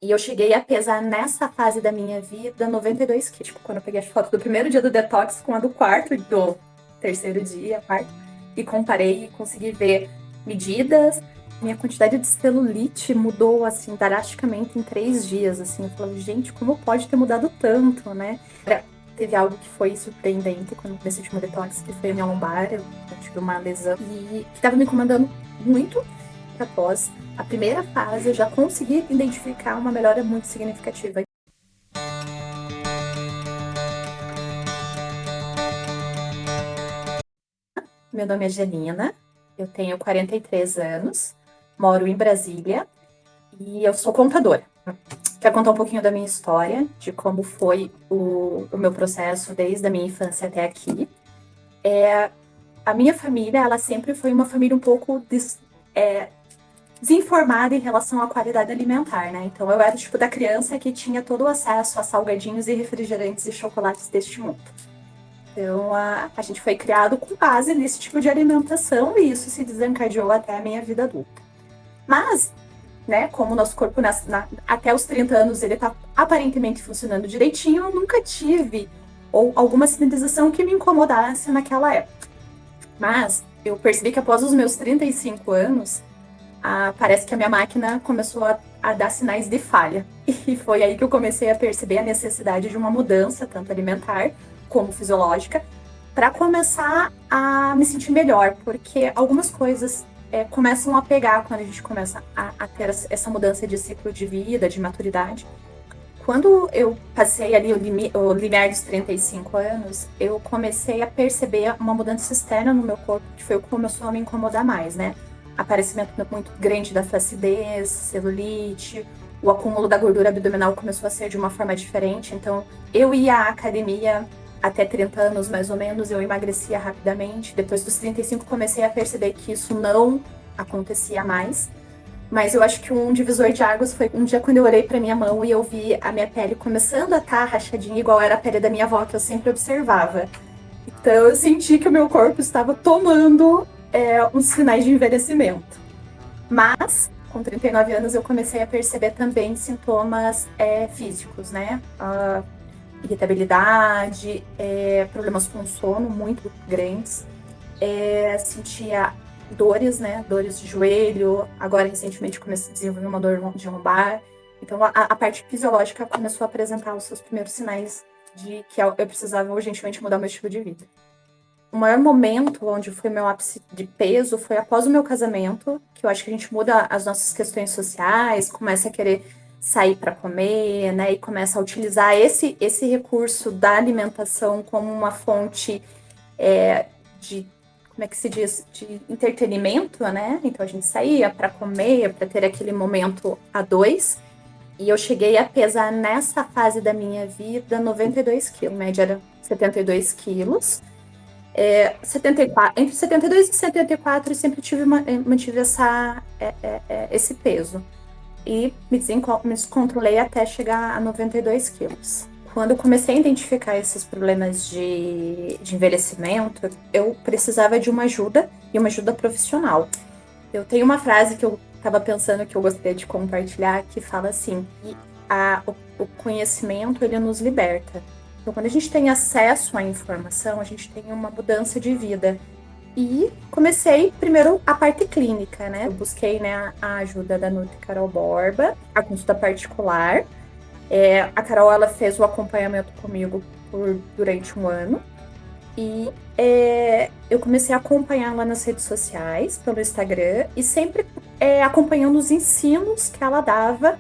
E eu cheguei a pesar nessa fase da minha vida 92 quilos. Tipo, quando eu peguei a foto do primeiro dia do detox com a do quarto, do terceiro dia, quarto, e comparei e consegui ver medidas. Minha quantidade de celulite mudou, assim, drasticamente em 3 dias, assim. Eu falei, gente, como pode ter mudado tanto, né? Teve algo que foi surpreendente nesse último detox, que foi a minha lombar. Eu tive uma lesão e que estava me incomodando muito. Após a primeira fase, eu já consegui identificar uma melhora muito significativa. Meu nome é Janina, eu tenho 43 anos, moro em Brasília e eu sou contadora. Quero contar um pouquinho da minha história, de como foi o meu processo desde a minha infância até aqui. A minha família, ela sempre foi uma família um pouco desinformada em relação à qualidade alimentar, né? Então eu era o tipo da criança que tinha todo o acesso a salgadinhos e refrigerantes e chocolates deste mundo. Então a gente foi criado com base nesse tipo de alimentação e isso se desencadeou até a minha vida adulta. Mas, né, como o nosso corpo até os 30 anos ele tá aparentemente funcionando direitinho, eu nunca tive ou alguma sinalização que me incomodasse naquela época. Mas eu percebi que após os meus 35 anos, parece que a minha máquina começou a dar sinais de falha. E foi aí que eu comecei a perceber a necessidade de uma mudança, tanto alimentar como fisiológica, para começar a me sentir melhor, porque algumas coisas começam a pegar quando a gente começa a ter essa mudança de ciclo de vida, de maturidade. Quando eu passei ali o limiar dos 35 anos, eu comecei a perceber uma mudança externa no meu corpo, que foi o que começou a me incomodar mais, né? Aparecimento muito grande da flacidez, celulite, o acúmulo da gordura abdominal começou a ser de uma forma diferente. Então, eu ia à academia até 30 anos, mais ou menos, eu emagrecia rapidamente. Depois dos 35, comecei a perceber que isso não acontecia mais. Mas eu acho que um divisor de águas foi um dia quando eu olhei para minha mão e eu vi a minha pele começando a estar rachadinha, igual era a pele da minha avó, que eu sempre observava. Então eu senti que o meu corpo estava tomando uns sinais de envelhecimento. Mas, com 39 anos, eu comecei a perceber também sintomas físicos, né? Irritabilidade, problemas com sono muito grandes. Sentia dores, né? Dores de joelho. Agora, recentemente, comecei a desenvolver uma dor de lombar. Então, a parte fisiológica começou a apresentar os seus primeiros sinais de que eu precisava urgentemente mudar meu estilo de vida. O maior momento onde foi meu ápice de peso foi após o meu casamento, que eu acho que a gente muda as nossas questões sociais, começa a querer sair para comer, né? E começa a utilizar esse recurso da alimentação como uma fonte de, como é que se diz, de entretenimento, né? Então a gente saía para comer, para ter aquele momento a dois. E eu cheguei a pesar nessa fase da minha vida 92 quilos, média era 72 quilos. 74, entre 72 e 74 eu sempre mantive esse peso. E me descontrolei até chegar a 92 quilos. Quando eu comecei a identificar esses problemas de envelhecimento, eu precisava de uma ajuda e uma ajuda profissional. Eu tenho uma frase que eu estava pensando que eu gostaria de compartilhar, que fala assim, o conhecimento, ele nos liberta. Então, quando a gente tem acesso à informação, a gente tem uma mudança de vida. E comecei primeiro a parte clínica, né? Eu busquei, né, a ajuda da Nutri Carol Borba, a consulta particular. A Carol, ela fez o acompanhamento comigo durante um ano. E eu comecei a acompanhá-la nas redes sociais, pelo Instagram, e sempre acompanhando os ensinos que ela dava,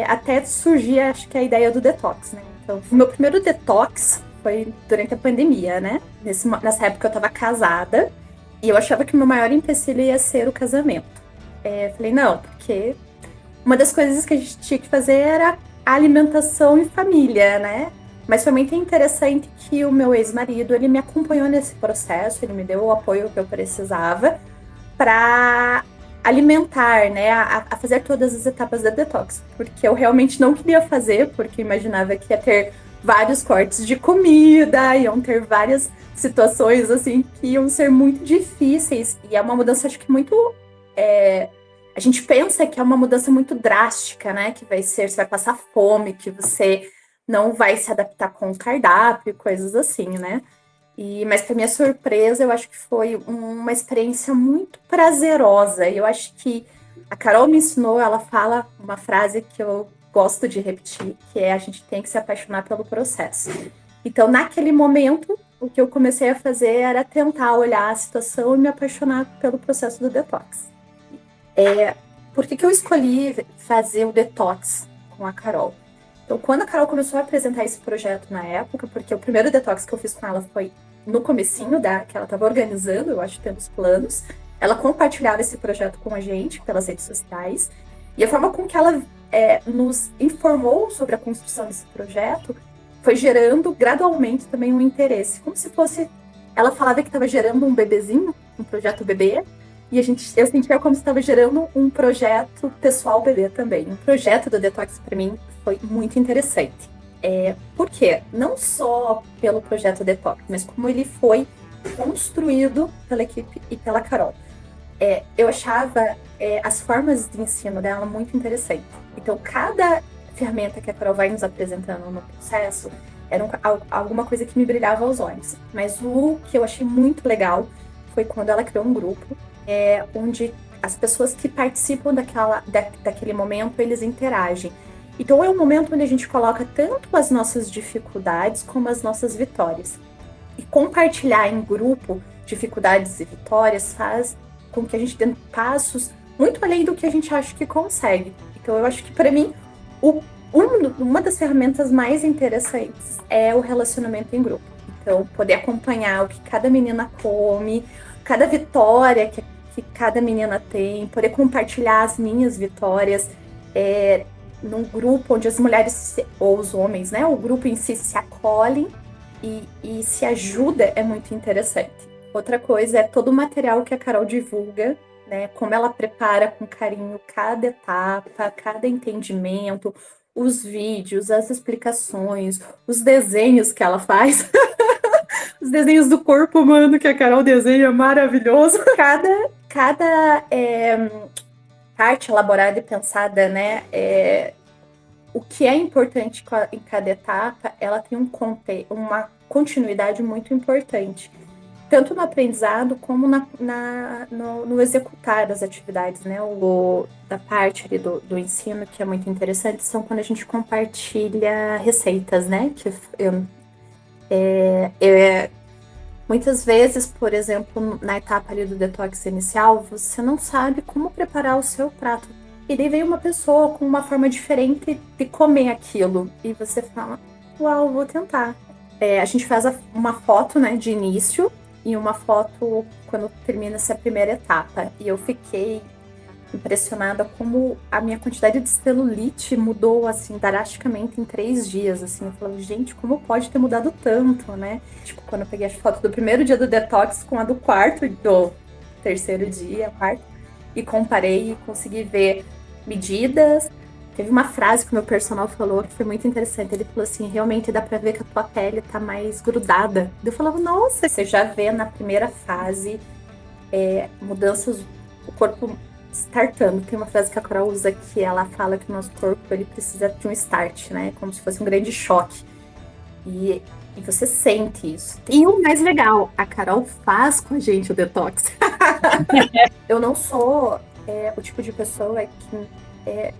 até surgir, acho que a ideia do detox, né? Então, o meu primeiro detox foi durante a pandemia, né? Nessa época eu tava casada, e eu achava que o meu maior empecilho ia ser o casamento. Falei, não, porque uma das coisas que a gente tinha que fazer era a alimentação em família, né? Mas foi muito interessante que o meu ex-marido, ele me acompanhou nesse processo, ele me deu o apoio que eu precisava para alimentar, né, a fazer todas as etapas da detox, porque eu realmente não queria fazer, porque imaginava que ia ter vários cortes de comida, iam ter várias situações, assim, que iam ser muito difíceis, e é uma mudança, acho que muito a gente pensa que é uma mudança muito drástica, né? Que você vai passar fome, que você não vai se adaptar com o cardápio, coisas assim, né? Mas para minha surpresa, eu acho que foi uma experiência muito prazerosa. E eu acho que a Carol me ensinou, ela fala uma frase que eu gosto de repetir, que é: a gente tem que se apaixonar pelo processo. Então, naquele momento, o que eu comecei a fazer era tentar olhar a situação e me apaixonar pelo processo do detox. Por que eu escolhi fazer o detox com a Carol? Então, quando a Carol começou a apresentar esse projeto na época, porque o primeiro detox que eu fiz com ela foi no comecinho que ela estava organizando, eu acho, tendo os planos, ela compartilhava esse projeto com a gente pelas redes sociais, e a forma com que ela nos informou sobre a construção desse projeto foi gerando gradualmente também um interesse, como se fosse, ela falava que estava gerando um bebezinho, um projeto bebê, e eu sentia como se estava gerando um projeto pessoal bebê também. Um projeto do Detox para mim foi muito interessante. Por quê? Não só pelo projeto Detox, mas como ele foi construído pela equipe e pela Carol. Eu achava as formas de ensino dela muito interessantes. Então, cada ferramenta que a Carol vai nos apresentando no processo era alguma coisa que me brilhava aos olhos. Mas o que eu achei muito legal foi quando ela criou um grupo onde as pessoas que participam daquele momento, eles interagem. Então é um momento onde a gente coloca tanto as nossas dificuldades como as nossas vitórias. E compartilhar em grupo dificuldades e vitórias faz com que a gente dê passos muito além do que a gente acha que consegue. Então eu acho que para mim uma das ferramentas mais interessantes é o relacionamento em grupo. Então poder acompanhar o que cada menina come, cada vitória que cada menina tem, poder compartilhar as minhas vitórias num grupo onde as mulheres ou os homens, né, o grupo em si se acolhem e se ajuda, é muito interessante. Outra coisa é todo o material que a Carol divulga, né, como ela prepara com carinho cada etapa, cada entendimento, os vídeos, as explicações, os desenhos que ela faz. Os desenhos do corpo humano que a Carol desenha, maravilhoso. Cada parte elaborada e pensada, né? O que é importante em cada etapa, ela tem uma continuidade muito importante. Tanto no aprendizado como no executar das atividades, né? Da parte ali do ensino, que é muito interessante, são quando a gente compartilha receitas, né? Que muitas vezes, por exemplo, na etapa ali do detox inicial, você não sabe como preparar o seu prato. E daí vem uma pessoa com uma forma diferente de comer aquilo. E você fala, uau, vou tentar. A gente faz uma foto, né, de início e uma foto quando termina essa primeira etapa. E eu fiquei impressionada como a minha quantidade de celulite mudou, assim, drasticamente em 3 dias, assim. Eu falei, gente, como pode ter mudado tanto, né? Tipo, quando eu peguei a foto do primeiro dia do detox com a do terceiro dia, quarto, e comparei e consegui ver medidas. Teve uma frase que o meu personal falou que foi muito interessante. Ele falou assim, realmente dá pra ver que a tua pele tá mais grudada. Eu falava, nossa, você já vê na primeira fase mudanças, o corpo startando. Tem uma frase que a Carol usa que ela fala que o nosso corpo ele precisa de um start, né? Como se fosse um grande choque. E você sente isso. E o mais legal, a Carol faz com a gente o detox. Eu não sou o tipo de pessoa que é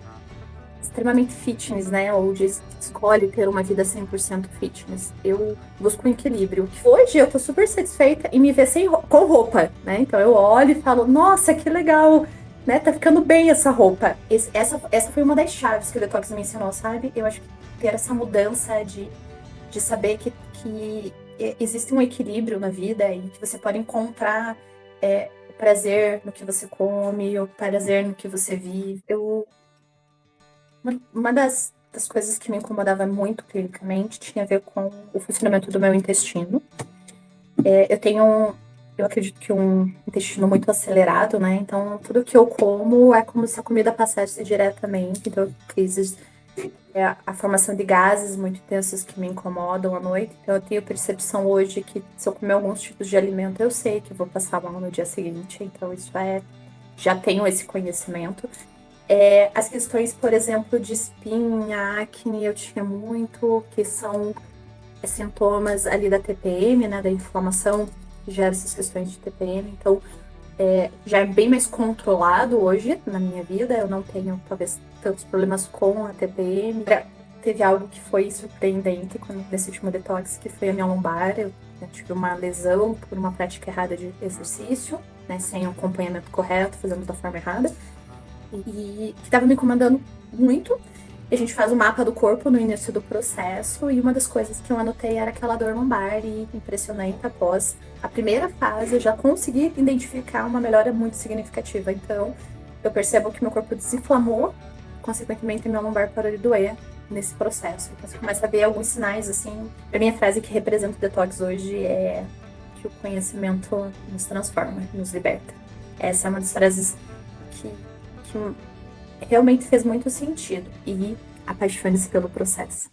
extremamente fitness, né? Ou que escolhe ter uma vida 100% fitness. Eu busco um equilíbrio. Hoje eu tô super satisfeita em me ver com roupa, né? Então eu olho e falo, nossa, que legal, né? Tá ficando bem essa roupa. Essa foi uma das chaves que o Detox me ensinou, sabe? Eu acho que ter essa mudança de saber que existe um equilíbrio na vida e que você pode encontrar o prazer no que você come, o prazer no que você vive. Uma das coisas que me incomodava muito clinicamente tinha a ver com o funcionamento do meu intestino. Eu acredito que um intestino muito acelerado, né? Então, tudo que eu como é como se a comida passasse diretamente. Então, eu fiz a formação de gases muito intensos que me incomodam à noite. Então, eu tenho percepção hoje que se eu comer alguns tipos de alimento, eu sei que eu vou passar mal no dia seguinte. Então, isso é já tenho esse conhecimento. As questões, por exemplo, de espinha, acne, eu tinha muito, que são sintomas ali da TPM, né, da inflamação que gera essas questões de TPM. Então, já é bem mais controlado hoje na minha vida. Eu não tenho, talvez, tantos problemas com a TPM. Teve algo que foi surpreendente nesse último detox, que foi a minha lombar. Eu tive uma lesão por uma prática errada de exercício, né, sem o acompanhamento correto, fazendo da forma errada. E que estava me incomodando muito. E a gente faz o mapa do corpo no início do processo, e uma das coisas que eu anotei era aquela dor lombar, e impressionante, após a primeira fase eu já consegui identificar uma melhora muito significativa. Então eu percebo que meu corpo desinflamou, consequentemente minha lombar parou de doer nesse processo. Então você começa a ver alguns sinais, assim. A minha frase que representa o detox hoje é que o conhecimento nos transforma, nos liberta. Essa é uma das frases que realmente fez muito sentido, e apaixone-se pelo processo.